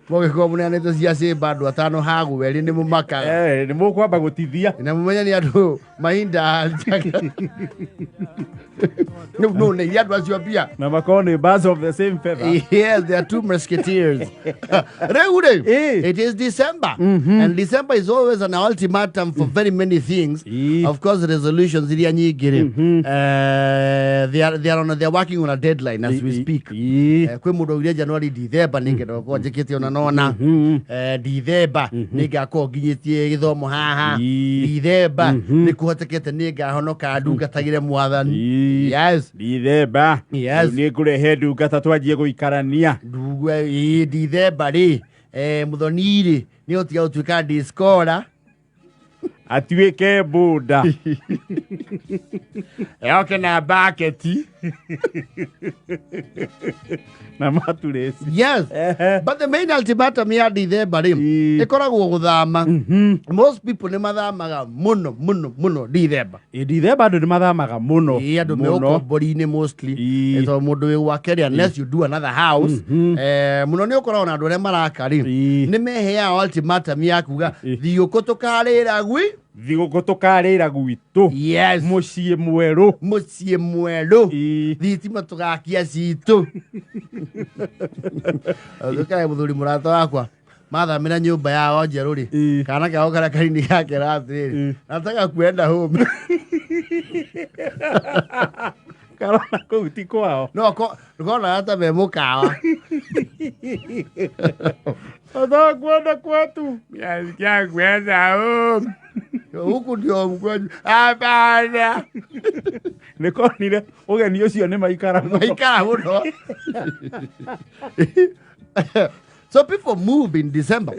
Moge kwa muna neto siya bado atano hagu weli ni mumaka. Ni mukwa bagutithia. Na mumenya ni atu mahinda. No, ne yadu asio pia. Na makone birds of the same feather. Yes, they are two musketeers. Reude, it is December. And December is always an ultimatum for very many things. Of course, resolutions, they are working on a deadline as we speak. Kwe mudo ile January December ninge kwa jeketi onanona. December niga ko ginyetie githomo haha. December ni kuhotekete niga honoka aduga tagire mwathani. Yes. December. Yes. Ni kurehe duga tatwajie guikarania. Duga December ri muthoniri ni otiga utuika discola. Atuike buda. Eoke na baketi. Na maturesi. Yes. But the main ultimatum ya December ri ikoragwo guthama. Most people ni mathamaga muno December. December ndu mathamaga muno. Andu meuko bori-ini mostly. Eto mundu wi wakeri unless you do another house. Muno ni ukoragwo na andu aria marakari. Ni mehea ultimatum ya kuga thiuko tukarira gwi. Thiguko tukarira gwitu. Yes. Mucie mweru. Mucie mweru. Thitima tugakia citu. Tukae muthuri murata wakwa. Mathamira nyumba yao njeru ri. Kana kao kara karini gake ratiri. Nataka kuenda home. Karona kuuti kwao. No kona hata me mukawa. Ada kwenda kwetu. Sikia kwenda home. Huku ndio mkwaju. Hapana. Nikonire ugeni ucio ni maikara muno. So people move in December.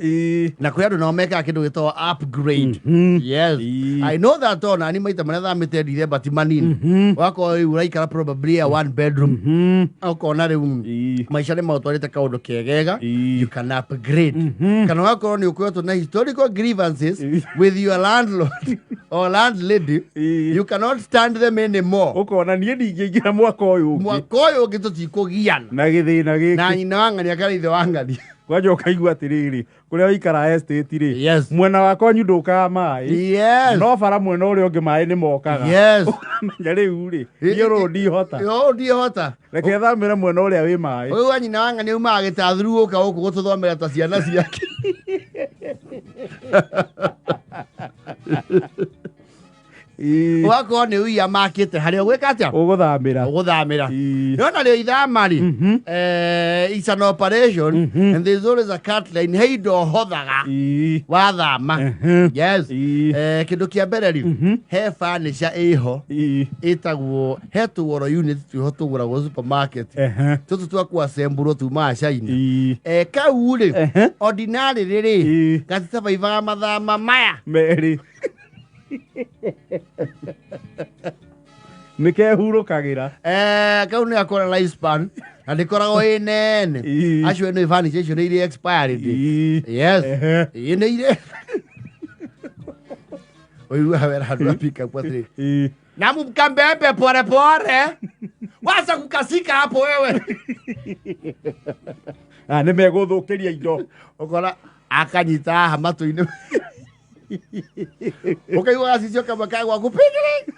Na kwa yado na meka kitu gito upgrade. Yes. I know that on ani maita manatha mete December timanini. Wako uraikara probably a one bedroom. Ako na room. Maisha ni mautwarite kaundu kegega. You can upgrade. Kana wako ni ukweto na historical grievances with your landlord or landlady. You cannot stand them anymore. Uko na nie ndingira mwaka uyu. Mwaka uyu gitutikugiyana. Na githina giki. Na nyina wangani akari ithe wangani. Kwaje ukaigua atiriri kuria wikara estate ri. Yes. Mwena wako nyunduka mai. Yes. No bara mwena uria ungi mai ni mokaga. Yes. Menya riu ri. Yoro ndihota. Yo ndihota. Reke thamira mwena uria wi mai. Uyu nyina wangani uma gitathuru uka guku gututhomera ta ciana ciake. Wako ni uya makite haria gwika atia uguthamira yona ri ithamari it's an operation and there's always a cut line hey indo uhothaga wathama yes kindu kia mbere ri he furniture iho itagwo he tuoro unit tuho tuguragwo supermarket tutu twaku assemble tu machaini kau ri ordinary ri gatita baivaga mathama maya meri Nike hurukagira kau ni akora lifespan andikorago inene acio ni furniture icio ni ile expired yes ine ile oyu hawera hadu pika kwa tri na mkambembe pore wacha kukasika hapo wewe ni meguthukiria indo ukora akanyita hamatu-ini ukaigua gicicio kama kagwa kupigiri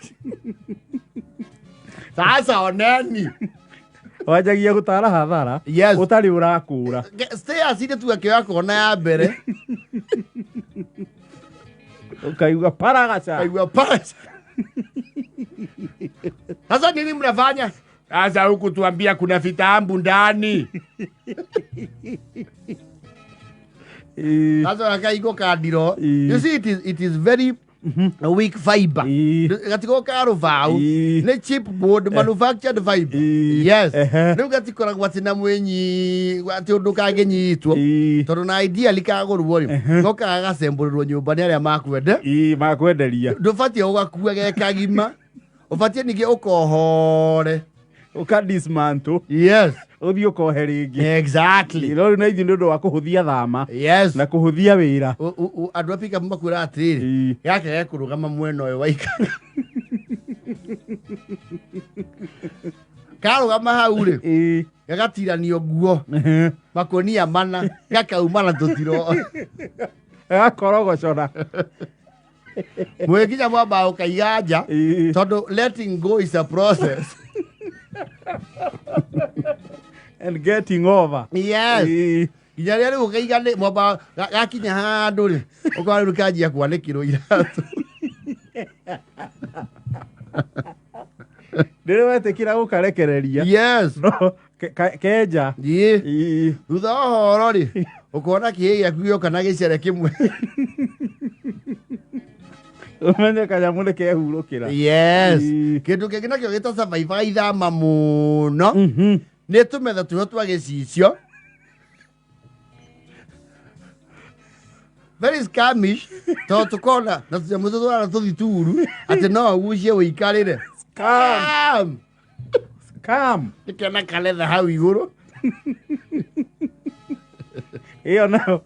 sasa oneni wajagia gutara hathara yes utari urakura stay aside tu akioya kona ya mbere ukaigua paragacha kaigua paracha sasa nini mnafanya sasa huku tuambia kuna vitambu ndani sasa akaiko kadiro you see it is very a weak fiber gatiko karo vau ne cheap board manufactured fiber yes ne gatiko gwatina mwenyi gwati undu kagenyitwo tondu na idea likagurwo ri no kagasemburwo nyumba ni aria makwenda makwenderia ndubatie ugakua gekagima ubatie ninge ukohore ukadismantle yes uthio kohe ringi exactly ro na ithu ndu wa kuhuthia thama yes na kuhuthia wira andu apika makwira atiri yake gekurugama mwena uyu waika karugama hau ri gagatiranio guo makonia mana gakaumana tutiro agakorogocora mwekinya mwamba ukaiga nja tondu letting go is a process and getting over. Yes. Ginya ria riu ukaiga ni mwamba gakinya handu ri ukora riu kanjia kwanikirwo iratu ndire wetekira gukarekereria. Yes. No kenja Ye thutha horo ri ukona kiia kuyoka na gicere kimwe umenye kanyamu ni kehurukira. Yes. Kindu kingi nakio gita survive ithama muno ni tumetha tuho twa gicicio very scamish to tukona na tujamu tutwara tuthituru ati no ugucie wikarire Scam. Nikena kaletha hau iguru Iyo nao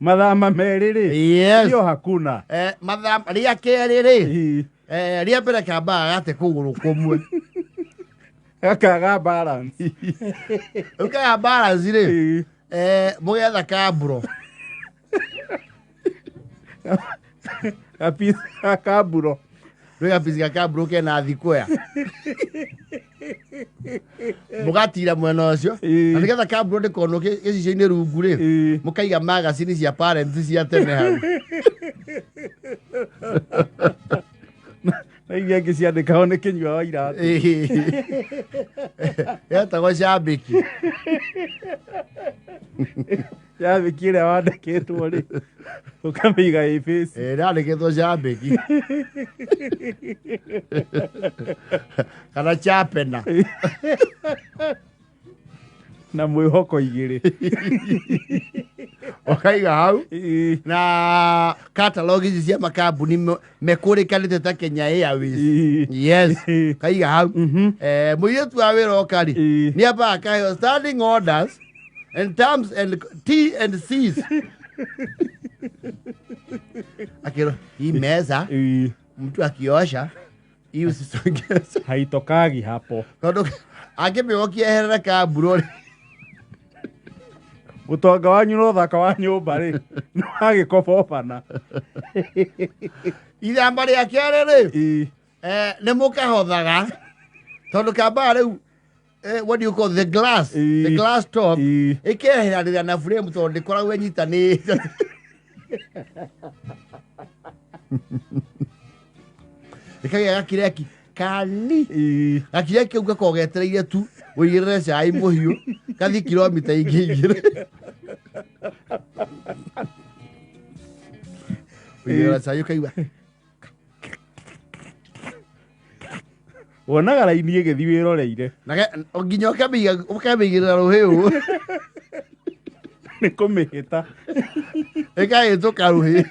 mathama meriri. Yes. Iyo hakuna. Mathama ria keriri. Ria mbere kamba gate kuguru kumwe. Akaga balance. Ukaga balance ri. Mugetha kamburo. Apisa kamburo. Rega pizika kamburo kena thikoya. Mugatira mwena ucio na nigetha kamburo ndikonoke gicicio-ini rungu ri mukaiga magazine cia parents cia tene hau na iria ingĩ ciandĩkaho nĩ kĩnyua wa iratũ yetagwo cambĩki cambĩki ĩrĩa wandĩkĩtwo rĩ ũkamĩiga ĩ face ndandĩkĩtwo cambĩki kana chapena na mwĩhoko igĩrĩ wakaiga hau na catalog ici cia makambuni mekũrĩkanĩte ta Kenya Airways. Yes. Kaiga hau mũirĩtu wa wĩra okari nĩ ambaga akaheo standing orders and terms and T and C's akĩrwo hii meza mtu akiosha hii usisongeze haitokagi hapo tondũ angĩmĩgokia eherere kamburo ũtonga wanyu no thaka wa nyũmba rĩ nĩ wagĩkobobana ithamba rĩa kerĩ rĩ nĩ mũkahothaga tondũ kambaga rĩu what do you call the glass top ĩkeheranĩria na frame tondũ ndĩkoragwo ĩnyitanĩte ĩkagĩa gakireki kani gakireki kĩu gakoragwo getereire tu ũigĩrĩre cai mũhiũ gathiĩ kilomita ingĩ igĩrĩ ũigĩrĩra cai ũkaigua wonaga raini ĩgĩthiĩ wĩroreire nginya ũkamĩigĩrĩra rũhĩũ nĩ kũmĩhĩta ĩkahĩtũka rũhĩ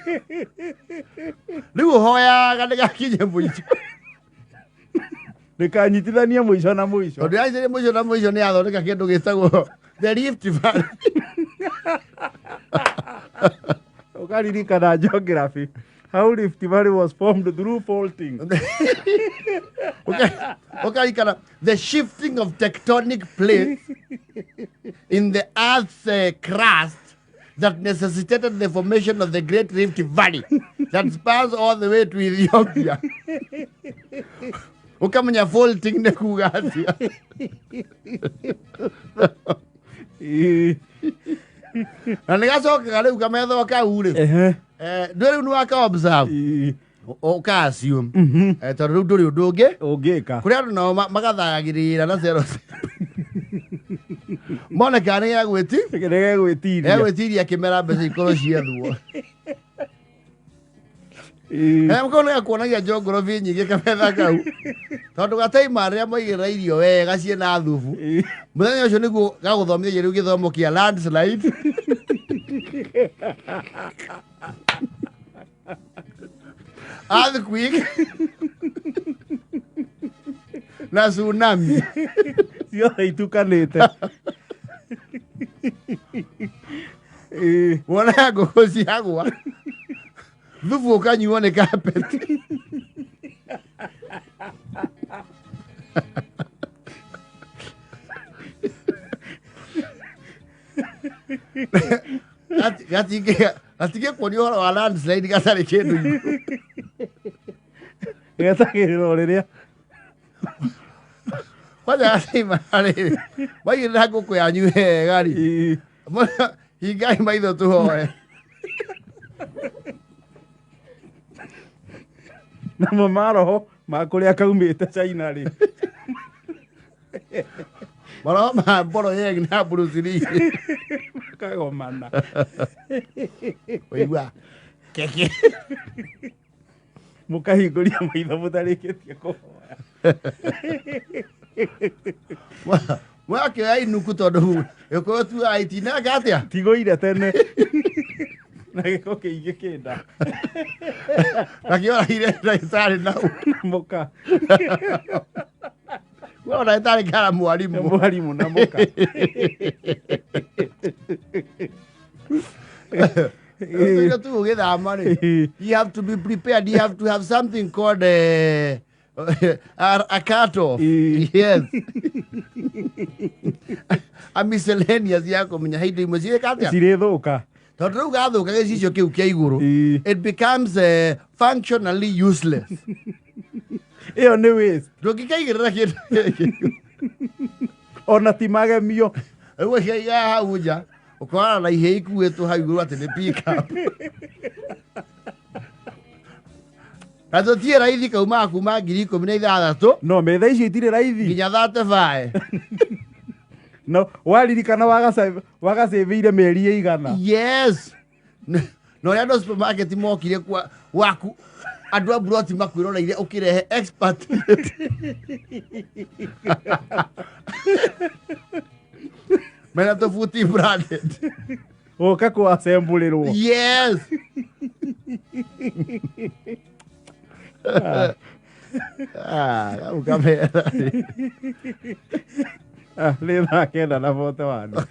rĩu ũhoyaga ndĩgakinye mũico ndĩkanyitithanie mũico na mũico tondũ yanyitithanie mũico na mũico nĩ yathondeka kĩndũ gĩtagwo the Rift Valley ũkaririkana geography how Rift Valley was formed through faulting ũkarikana the shifting of tectonic plates in the earth's crust that necessitated the formation of the Great Rift Valley that spans all the way to Ethiopia. Ukamenya faulting ne kuga atia. Na nigacoka rĩu kametho kau rĩ ndũĩ rĩu nĩ waka observe ũka-assume tondũ rĩu ndũrĩ ũndũ ũngĩka kũrĩ andũ nao magathagagĩrĩra na cero mone kana nĩgegwĩtiria kĩmera mbeca ikorwo ciethwo mkorwo nĩgakuonagia njongorobi nyingĩ kametha kau tondũ gataima rĩrĩa maigĩrĩra irio wega ciĩna thubu mũthenya ũcio nĩguo gagũthomithia rĩu gĩthomo kĩa landslide earthquake na tsunami ciothe itukanĩte wona ngũkũ ciagwa thubu ũkanyuo nĩ carpet gatige kuonia ũhoro wa landslide gatarĩ kĩndũ getagĩrĩrwo rĩrĩa kwanja gacaimara-rĩ maigĩrĩra ngũkũ yanyu wega-rĩ hingai maitho tũhoe namo maroho ma kũrĩa kaumĩte China-rĩ maroho ma mboro yeng na Bruce Lee kagomana ũigua keke mũkahingũria maitho mũtarĩkĩtie kũhoya mwakĩoya inuku tondũ gĩkũyũ tuaga itinanga atĩa tigũire tene na gĩko kĩingĩ kĩnda gakĩoragire ndagĩtarĩ nau mũka we ndagĩtarĩ kara mwarimũ na mũka tu Ugithama-rĩ you have to be prepared, you have to have something called a cut-off. Yes. A miscellaneous ya kũmenya hĩndĩ imwe cirĩka atĩa cirĩthũka tondũ rĩu gathũka gĩcicio kĩu kĩa igũrũ it becomes functionally useless. ĩyo nĩ waste ndũngĩkaigĩrĩra kĩndũ ona ti magemio rĩu ũciaiga hau nja ũkorana na ihĩ ikuĩtwo hau igũrũ atĩ nĩ pick up na tũtirĩ raithi kaumaga kuma 16,000 no metha icio itirĩ raithi nginya 35. no waririkana wagacĩvĩire mĩeri ĩigana Yes. No ũrĩa andũ a supermarket mokire waku andũ a buroti makwĩroreire ũkĩrehe expert mena tũbuti branded ũka kũasembũrĩrwo yes rĩ thaa 9:41